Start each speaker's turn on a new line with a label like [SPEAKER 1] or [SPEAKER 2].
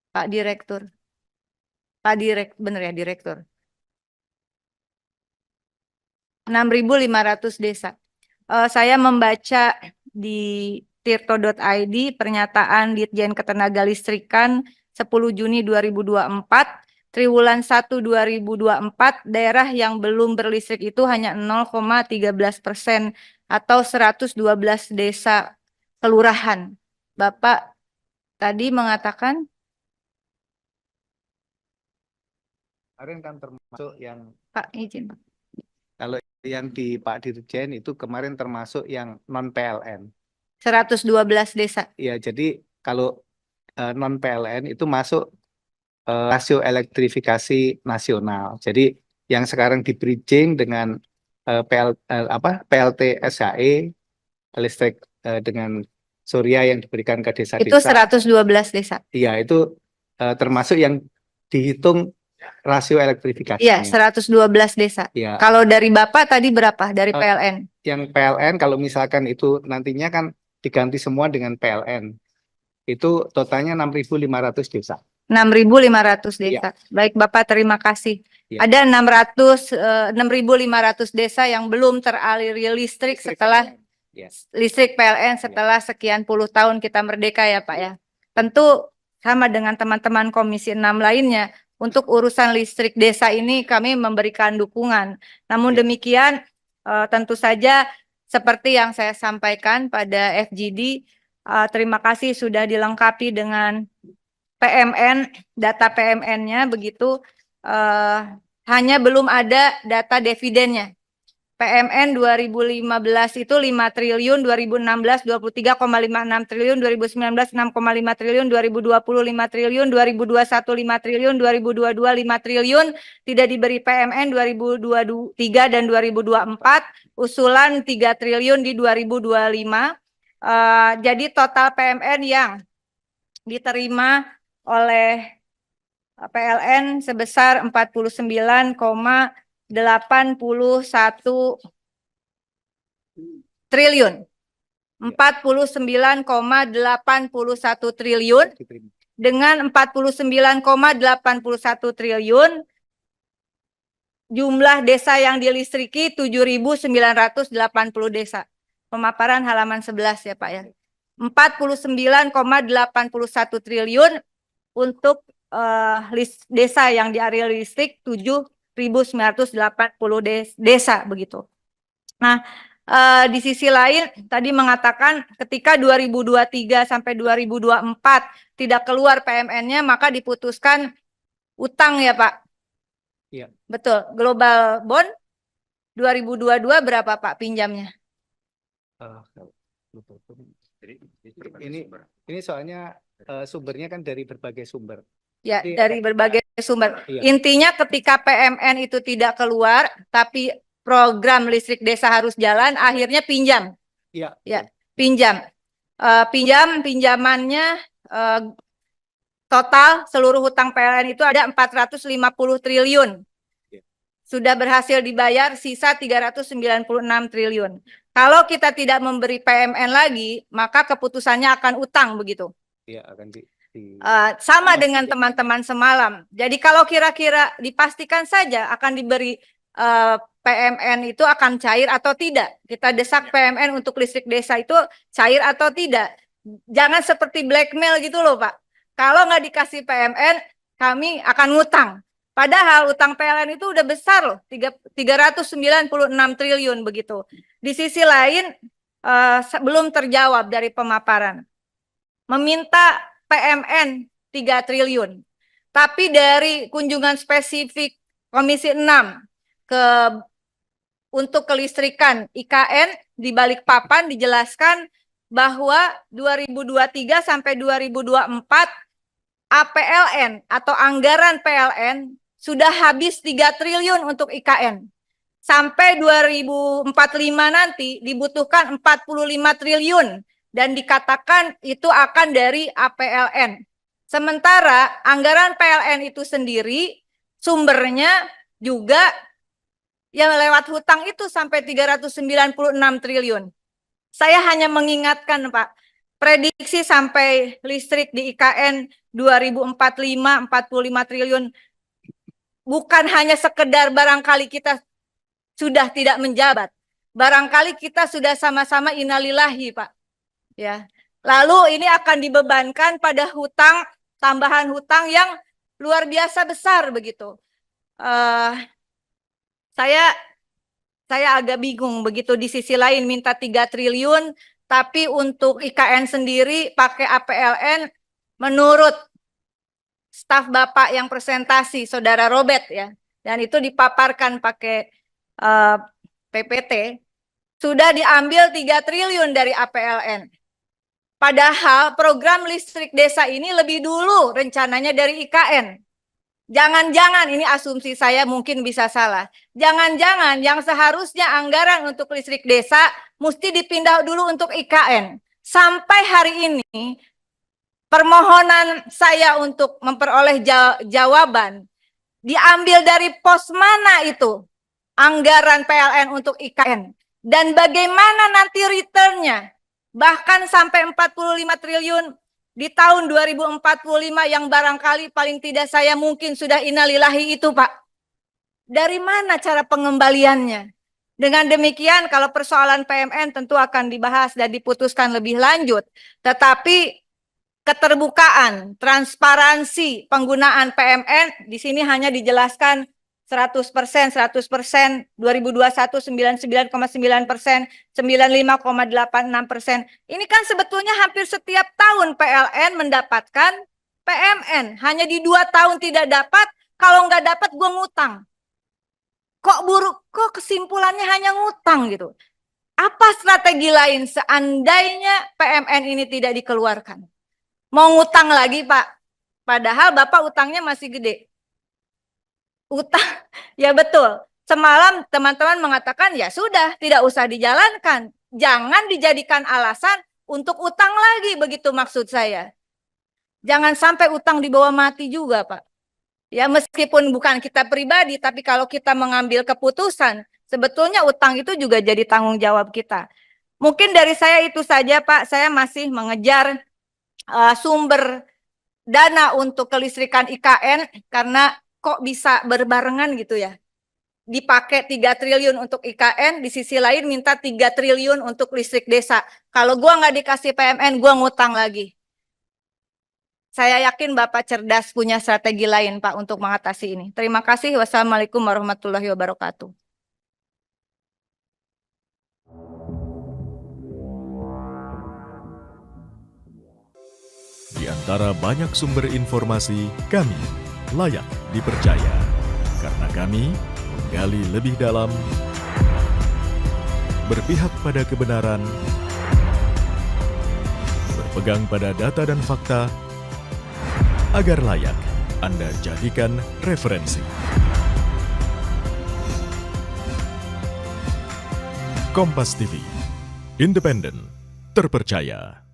[SPEAKER 1] Pak Direktur. Pak bener ya Direktur. 6.500 desa. Saya membaca di tirto.id pernyataan Ditjen Ketenagalistrikan 10 Juni 2024, triwulan 1 2024, daerah yang belum berlistrik itu hanya 0,13% atau 112 desa kelurahan. Bapak tadi mengatakan
[SPEAKER 2] kemarin kan termasuk yang
[SPEAKER 1] Pak izin Pak.
[SPEAKER 2] kalau yang di Pak Dirjen itu kemarin termasuk yang non PLN.
[SPEAKER 1] 112 desa.
[SPEAKER 2] Ya, jadi kalau non PLN itu masuk rasio elektrifikasi nasional. Jadi yang sekarang di bridging dengan PLT SHE listrik dengan surya yang diberikan ke
[SPEAKER 1] Itu
[SPEAKER 2] desa-desa.
[SPEAKER 1] 112 desa.
[SPEAKER 2] Iya, itu termasuk yang dihitung rasio elektrifikasinya.
[SPEAKER 1] Iya, 112 desa.
[SPEAKER 2] Ya.
[SPEAKER 1] Kalau dari Bapak tadi berapa dari PLN?
[SPEAKER 2] Yang PLN kalau misalkan itu nantinya kan diganti semua dengan PLN. Itu totalnya 6.500 desa.
[SPEAKER 1] 6.500 desa.
[SPEAKER 2] Ya.
[SPEAKER 1] Baik Bapak, terima kasih.
[SPEAKER 2] Ya.
[SPEAKER 1] Ada 6.500 desa yang belum teraliri listrik setelah listrik PLN setelah sekian puluh tahun kita merdeka ya Pak ya. Tentu sama dengan teman-teman Komisi 6 lainnya, untuk urusan listrik desa ini kami memberikan dukungan. Namun demikian tentu saja seperti yang saya sampaikan pada FGD, terima kasih sudah dilengkapi dengan PMN, data PMN-nya begitu, hanya belum ada data dividennya. PMN 2015 itu 5 triliun, 2016 23,56 triliun, 2019 6,5 triliun, 2020 5 triliun, 2021 5 triliun, 2022 5 triliun, tidak diberi PMN 2023 dan 2024, usulan 3 triliun di 2025. Jadi total PMN yang diterima oleh PLN sebesar 49,81 triliun. 49,81 triliun dengan 49,81 triliun jumlah desa yang dilistriki 7.980 desa. Pemaparan halaman 11 ya Pak ya. 49,81 triliun untuk desa yang di area listrik 7.980 desa begitu. Nah, di sisi lain tadi mengatakan ketika 2023 sampai 2024 tidak keluar PMN-nya maka diputuskan utang ya Pak. Iya. Betul. Global Bond 2022 berapa Pak pinjamnya?
[SPEAKER 2] Ini soalnya sumbernya kan dari berbagai sumber.
[SPEAKER 1] Ya, dari berbagai sumber. Iya. Intinya ketika PMN itu tidak keluar, tapi program listrik desa harus jalan, akhirnya pinjam. Iya. Ya, pinjam. Pinjamannya total seluruh hutang PLN itu ada 450 triliun. Sudah berhasil dibayar sisa 396 triliun. Kalau kita tidak memberi PMN lagi, maka keputusannya akan utang begitu. Iya, akan sama dengan teman-teman semalam. Jadi kalau kira-kira dipastikan saja akan diberi PMN itu akan cair atau tidak. Kita desak PMN untuk listrik desa itu cair atau tidak. Jangan seperti blackmail gitu loh Pak. Kalau nggak dikasih PMN, kami akan ngutang. Padahal utang PLN itu udah besar loh, 396 triliun begitu. Di sisi lain, belum terjawab dari pemaparan. Meminta PMN 3 triliun. Tapi dari kunjungan spesifik Komisi 6 untuk kelistrikan IKN di Balikpapan dijelaskan bahwa 2023 sampai 2024 APLN atau anggaran PLN sudah habis 3 triliun untuk IKN. Sampai 2045 nanti dibutuhkan 45 triliun dan dikatakan itu akan dari APLN. Sementara anggaran PLN itu sendiri sumbernya juga yang lewat hutang itu sampai 396 triliun. Saya hanya mengingatkan Pak, prediksi sampai listrik di IKN 2045 45 triliun bukan hanya sekedar barangkali kita sudah tidak menjabat. Barangkali kita sudah sama-sama innalillahi, Pak. Ya. Lalu ini akan dibebankan pada hutang, tambahan hutang yang luar biasa besar begitu. Saya agak bingung begitu di sisi lain minta 3 triliun, tapi untuk IKN sendiri pakai APLN menurut staf Bapak yang presentasi, Saudara Robert ya, dan itu dipaparkan pakai PPT, sudah diambil 3 triliun dari APLN. Padahal program listrik desa ini lebih dulu rencananya dari IKN. Jangan-jangan, ini asumsi saya mungkin bisa salah. Jangan-jangan yang seharusnya anggaran untuk listrik desa mesti dipindah dulu untuk IKN. Sampai hari ini, permohonan saya untuk memperoleh jawaban, diambil dari pos mana itu anggaran PLN untuk IKN. Dan bagaimana nanti returnnya? Bahkan sampai 45 triliun di tahun 2045 yang barangkali paling tidak saya mungkin sudah innalillahi itu, Pak. Dari mana cara pengembaliannya? Dengan demikian kalau persoalan PMN tentu akan dibahas dan diputuskan lebih lanjut. Tetapi keterbukaan, transparansi penggunaan PMN di sini hanya dijelaskan 100%, 2021 99,9%, 95,86%. Ini kan sebetulnya hampir setiap tahun PLN mendapatkan PMN. Hanya di 2 tahun tidak dapat, kalau nggak dapat gue ngutang. Kok buruk, kok kesimpulannya hanya ngutang gitu. Apa strategi lain seandainya PMN ini tidak dikeluarkan? Mau ngutang lagi, Pak? Padahal Bapak utangnya masih gede. Utang, ya betul. Semalam teman-teman mengatakan ya sudah, tidak usah dijalankan. Jangan dijadikan alasan untuk utang lagi, begitu maksud saya. Jangan sampai utang dibawa mati juga, Pak. Ya meskipun bukan kita pribadi, tapi kalau kita mengambil keputusan, sebetulnya utang itu juga jadi tanggung jawab kita. Mungkin dari saya itu saja, Pak. Saya masih mengejar sumber dana untuk kelistrikan IKN karena kok bisa berbarengan gitu ya. Dipakai 3 triliun untuk IKN, di sisi lain minta 3 triliun untuk listrik desa. Kalau gua nggak dikasih PMN, gua ngutang lagi. Saya yakin Bapak cerdas punya strategi lain, Pak, untuk mengatasi ini. Terima kasih. Wassalamualaikum warahmatullahi wabarakatuh.
[SPEAKER 3] Di antara banyak sumber informasi, kami layak dipercaya. Karena kami menggali lebih dalam, berpihak pada kebenaran, berpegang pada data dan fakta, agar layak Anda jadikan referensi. Kompas TV, independen, terpercaya.